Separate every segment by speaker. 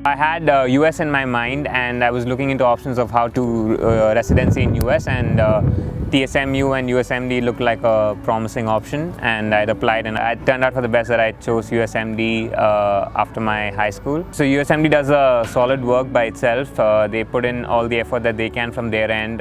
Speaker 1: I had US in my mind, and I was looking into options of how to residency in US, and TSMU and USMD looked like a promising option, and I'd applied, and it turned out for the best that I chose USMD after my high school. So USMD does a solid work by itself. They put in all the effort that they can from their end,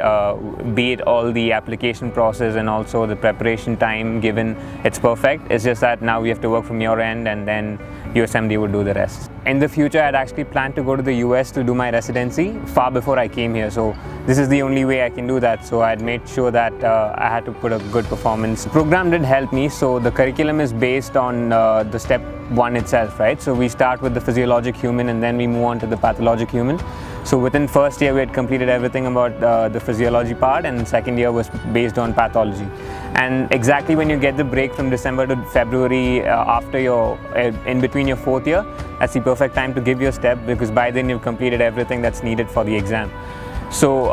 Speaker 1: be it all the application process and also the preparation time given. It's perfect. It's just that now we have to work from your end, and then USMD would do the rest. In the future, I'd actually planned to go to the US to do my residency far before I came here. So this is the only way I can do that. So I'd made sure that I had to put a good performance. The program did help me. So the curriculum is based on the step one itself, right? So we start with the physiologic human, and then we move on to the pathologic human. So within first year, we had completed everything about the physiology part, and second year was based on pathology. And exactly when you get the break from December to February after your, in between your fourth year, that's the perfect time to give your step, because by then you've completed everything that's needed for the exam. So,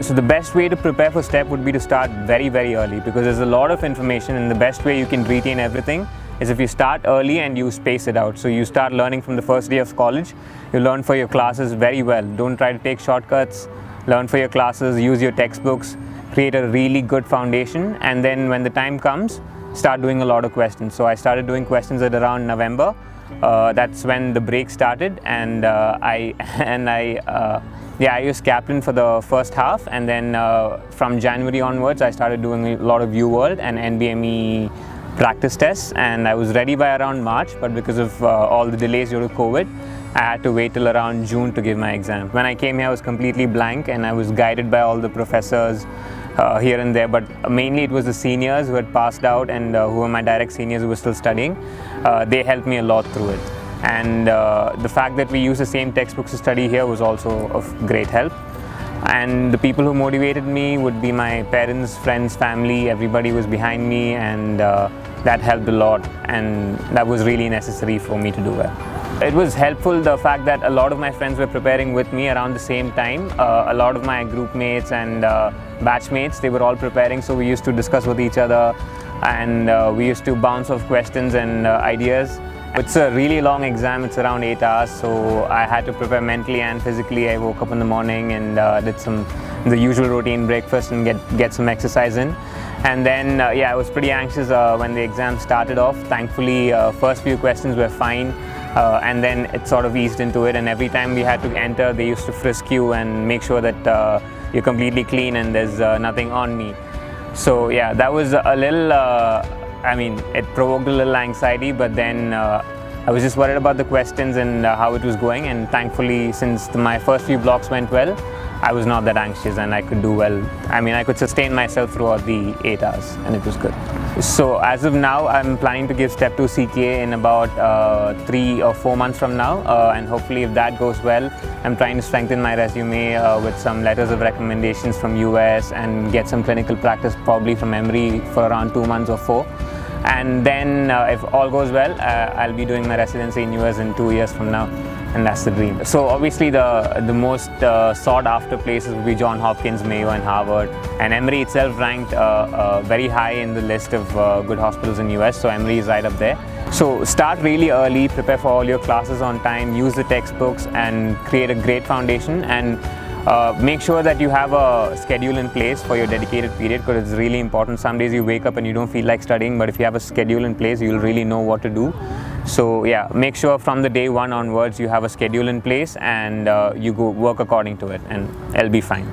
Speaker 1: so the best way to prepare for STEP would be to start very, very early, because there's a lot of information, and the best way you can retain everything is if you start early and you space it out. So you start learning from the first day of college. You learn for your classes very well. Don't try to take shortcuts. Learn for your classes, use your textbooks, create a really good foundation, and then when the time comes, start doing a lot of questions. So I started doing questions at around November. That's when the break started, and I used Kaplan for the first half, and then from January onwards, I started doing a lot of UWorld and NBME practice tests, and I was ready by around March, but because of all the delays due to COVID, I had to wait till around June to give my exam. When I came here, I was completely blank, and I was guided by all the professors here and there, but mainly it was the seniors who had passed out and who were my direct seniors who were still studying. They helped me a lot through it. And the fact that we use the same textbooks to study here was also of great help. And the people who motivated me would be my parents, friends, family. Everybody was behind me, and that helped a lot, and that was really necessary for me to do well. It was helpful, the fact that a lot of my friends were preparing with me around the same time. A lot of my group mates and batchmates, they were all preparing, so we used to discuss with each other, and we used to bounce off questions and ideas. It's a really long exam. It's around 8 hours, so I had to prepare mentally and physically. I woke up in the morning and did the usual routine breakfast and get some exercise in. And then I was pretty anxious when the exam started off. Thankfully, first few questions were fine, and then it sort of eased into it. And every time we had to enter, they used to frisk you and make sure that you're completely clean and there's nothing on me. So yeah, that was a little. It provoked a little anxiety, but then I was just worried about the questions and how it was going, and thankfully, since my first few blocks went well, I was not that anxious and I could do well. I could sustain myself throughout the 8 hours, and it was good. So as of now, I'm planning to give Step 2 CKA in about 3 or 4 months from now, and hopefully if that goes well, I'm trying to strengthen my resume with some letters of recommendations from US and get some clinical practice probably from Emory for around 2 months or 4. And then if all goes well, I'll be doing my residency in US in 2 years from now, and that's the dream. So obviously the most sought after places would be Johns Hopkins, Mayo and Harvard, and Emory itself ranked very high in the list of good hospitals in US, so Emory is right up there. So start really early, prepare for all your classes on time, use the textbooks and create a great foundation, and make sure that you have a schedule in place for your dedicated period, because it's really important. Some days you wake up and you don't feel like studying, but if you have a schedule in place, you'll really know what to do. So yeah, make sure from the day one onwards you have a schedule in place, and you go work according to it, and it'll be fine.